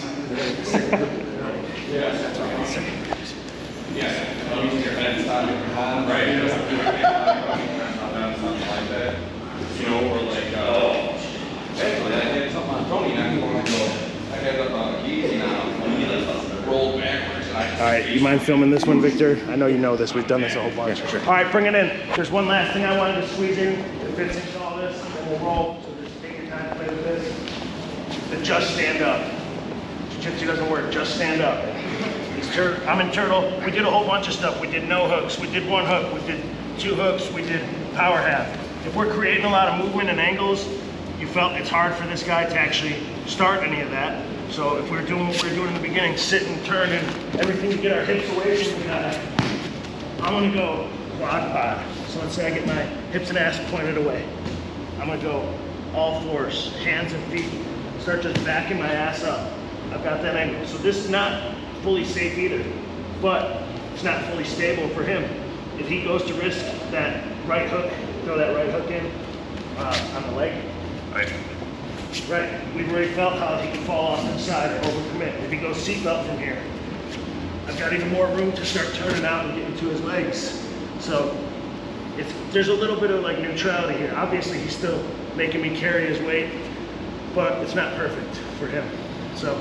You know, or like, All right, you mind filming this one, Victor? I know you know this. We've done this a whole bunch. Yeah, for sure. All right, bring it in. There's one last thing I wanted to squeeze in that fits into all this, and then we'll roll. So just take your time to play with this. The just stand up. Jiu-jitsu doesn't work. Just stand up. I'm in turtle. We did a whole bunch of stuff. We did no hooks. We did one hook. We did 2 hooks. We did power half. If we're creating a lot of movement and angles, you felt it's hard for this guy to actually start any of that. So if we're doing what we were doing in the beginning, sitting, turning, everything to get our hips away from the guy, I'm gonna go quad pod. So let's say I get my hips and ass pointed away. I'm gonna go all fours, hands and feet, start just backing my ass up. I've got that angle. So this is not fully safe either, but it's not fully stable for him. If he goes to risk that right hook, throw that right hook in on the leg, right, we've already felt how he can fall off to the side or overcommit. If he goes seatbelt from here, I've got even more room to start turning out and getting to his legs. So there's a little bit of like neutrality here. Obviously he's still making me carry his weight, but it's not perfect for him. So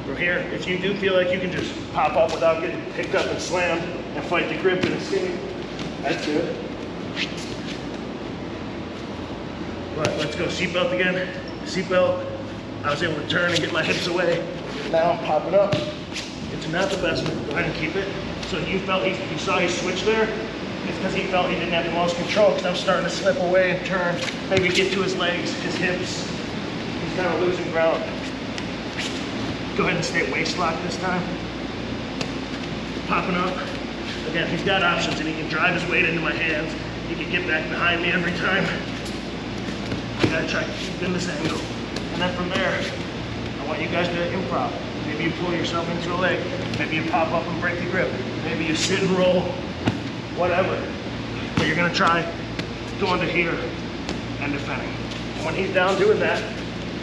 from here, if you do feel like you can just pop up without getting picked up and slammed and fight the grip and escape, that's good. But let's go seatbelt again. Seatbelt, I was able to turn and get my hips away. Now I'm popping up. It's not the best move. Go ahead and keep it. So you felt you saw he switched there? It's because he felt he didn't have the most control, because I'm starting to slip away and turn, maybe get to his legs, his hips. He's kind of losing ground. Go ahead and stay waist locked this time. Popping up. Again, he's got options, and he can drive his weight into my hands. He can get back behind me every time. I gotta try to keep in this angle. And then from there, I want you guys to improv. Maybe you pull yourself into a leg. Maybe you pop up and break the grip. Maybe you sit and roll, whatever. But you're gonna try going to here and defending. And when he's down doing that,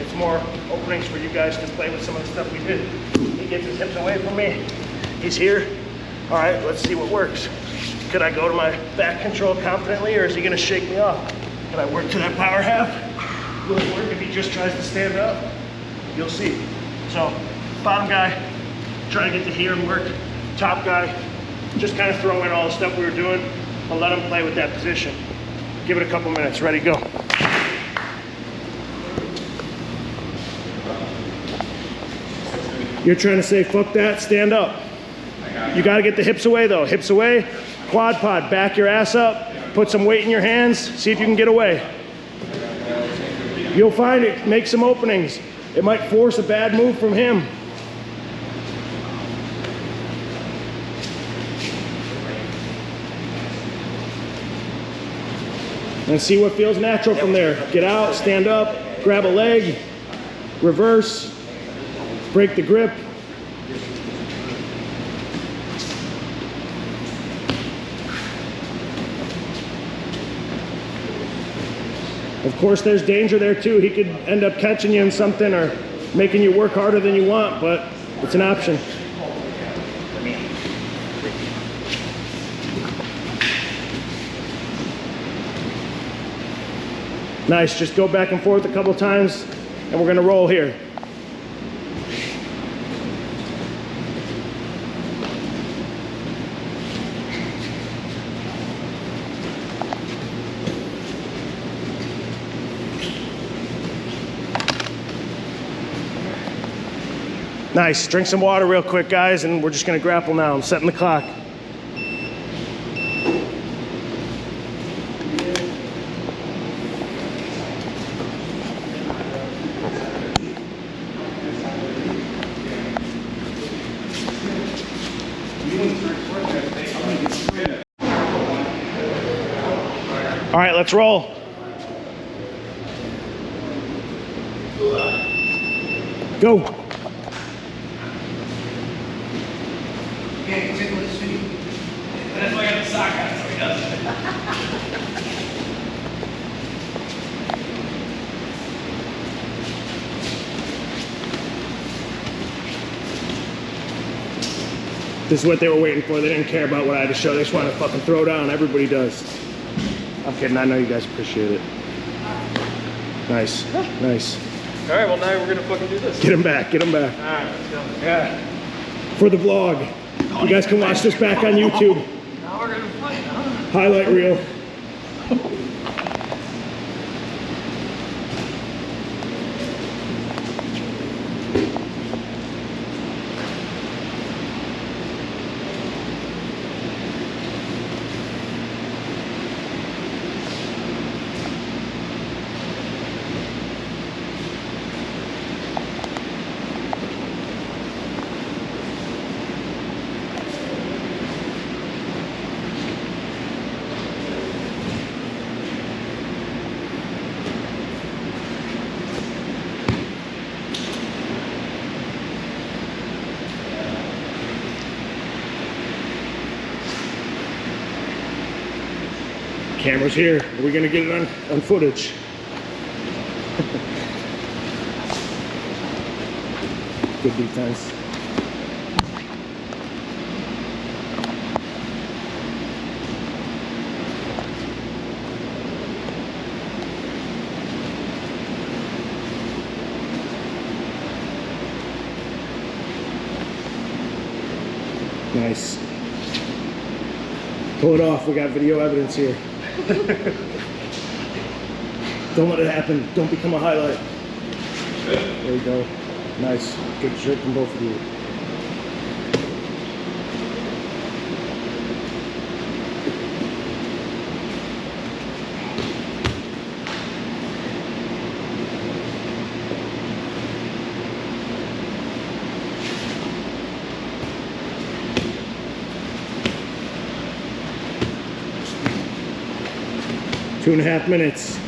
it's more openings for you guys to play with some of the stuff we did. He gets his hips away from me. He's here. All right, let's see what works. Could I go to my back control confidently, or is he gonna shake me off? Can I work to that power half? Will it work if he just tries to stand up? You'll see. So, bottom guy, try to get to here and work. Top guy, just kind of throw in all the stuff we were doing and let him play with that position. Give it a couple minutes. Ready, go. You're trying to say, fuck that, stand up. You got to get the hips away though. Hips away, quad pod, back your ass up, put some weight in your hands, see if you can get away. You'll find it makes some openings. It might force a bad move from him. And see what feels natural from there. Get out, stand up, grab a leg, reverse, break the grip. Of course, there's danger there too. He could end up catching you in something or making you work harder than you want, but it's an option. Nice, just go back and forth a couple times and we're gonna roll here. Nice, drink some water real quick, guys, and we're just gonna grapple now. I'm setting the clock. All right, let's roll. Go. That's why I got the sock on, so he does. This is what they were waiting for. They didn't care about what I had to show. They just wanted to fucking throw down. Everybody does. I'm kidding. I know you guys appreciate it. Nice. Nice. All right, well now we're gonna fucking do this. Get him back. Get him back. All right, let's go. Yeah. For the vlog. You guys can watch this back on YouTube. Now we're gonna fight, huh? Highlight reel. Camera's here. Are we gonna get it on footage? Good defense. Nice. Pull it off. We got video evidence here. Don't let it happen. Don't become a highlight. There we go. Nice. Good shirt from both of you. Two and a half minutes.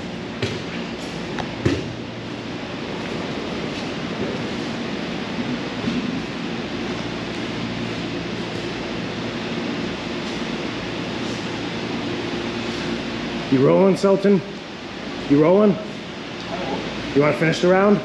You rolling, Sultan? You rolling? You want to finish the round?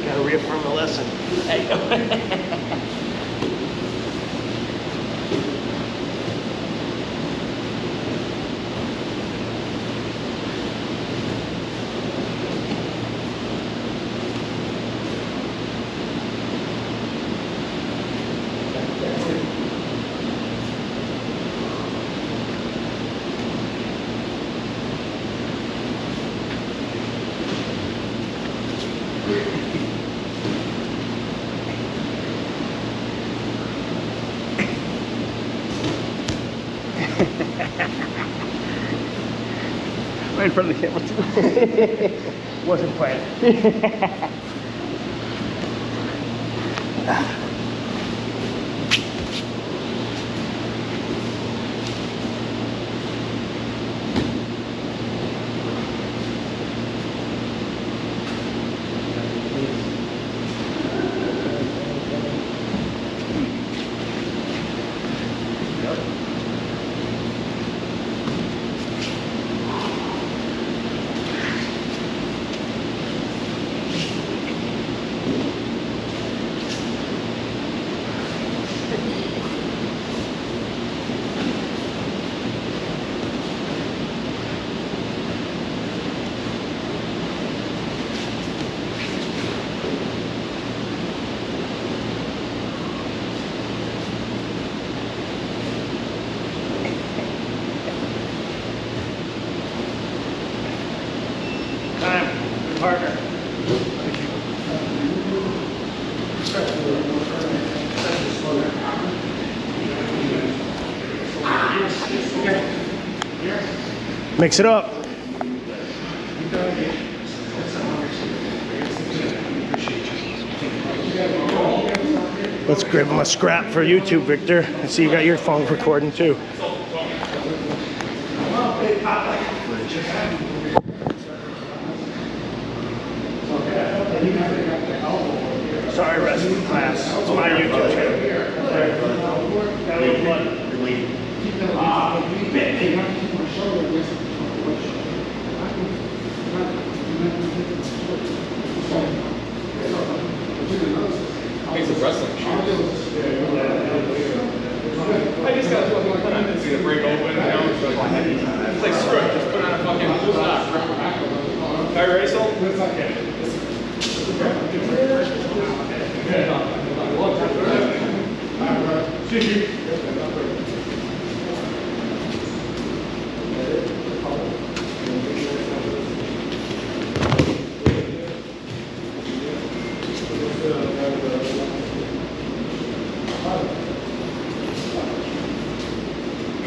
Gotta reaffirm the lesson. There you go. Right in front of the camera too. Wasn't planned. Time, partner. Mix it up. Let's grab him a scrap for YouTube, Victor. I see you got your phone recording too. Sorry, rest of the class. It's my YouTube channel. Got a little blood. Makes a wrestling shoes. I just got fucking tendency to break open. You know? It's like screw it, just put on a fucking blue sock. Can I race them?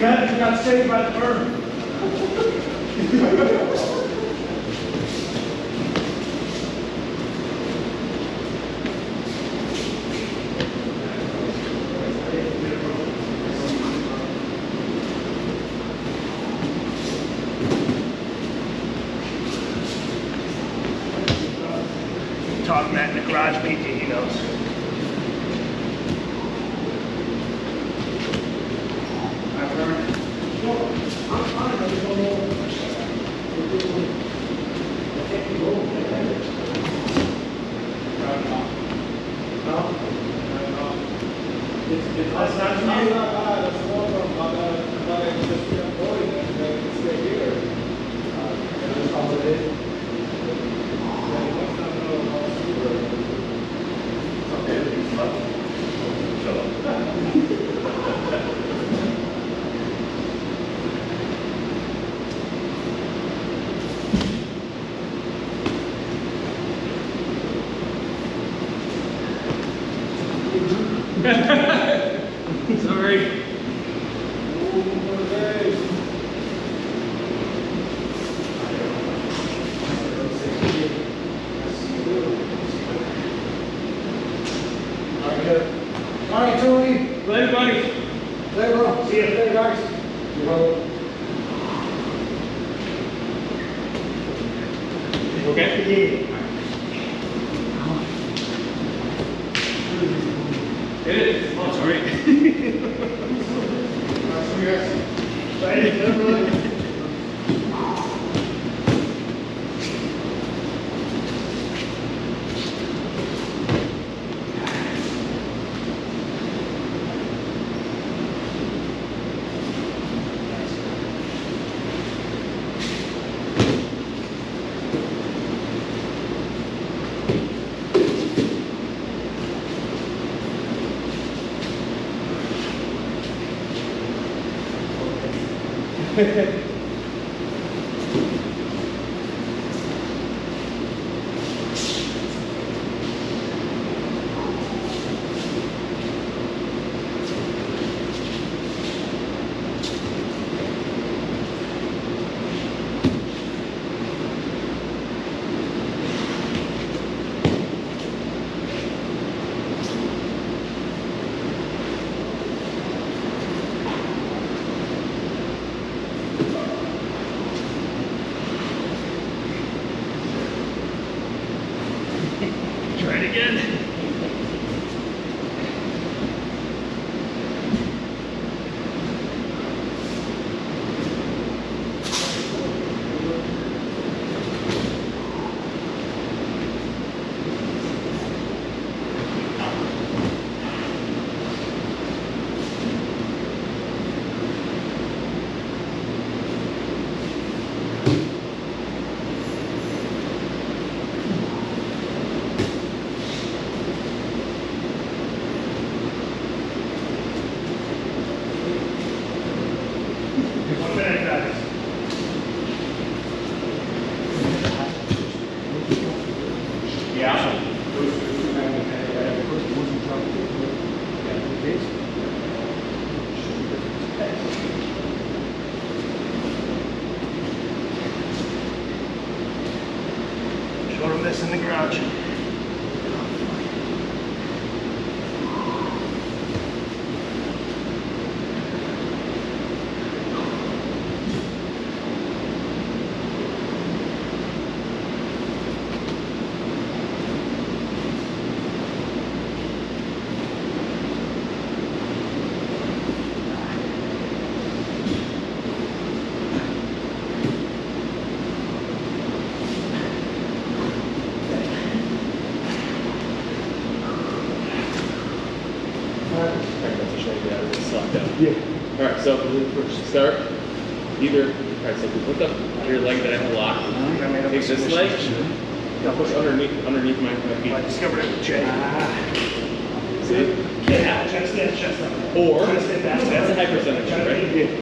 You got saved by the burn. Talk that in the garage meeting, he knows. Sorry. All right, Tony. Later, buddy. Later, bro. See you. Later, guys. Okay? Hit it. Oh, sorry. Try it again. Showed him this in the garage. to show you how to slot down. Yeah. All right, so start either. All right, so if you put your leg that I have locked, take this leg, and push underneath my feet. I discovered it with Jay. See? Yeah, chest in, chest out. Or that's a hyperextension, right? Yeah.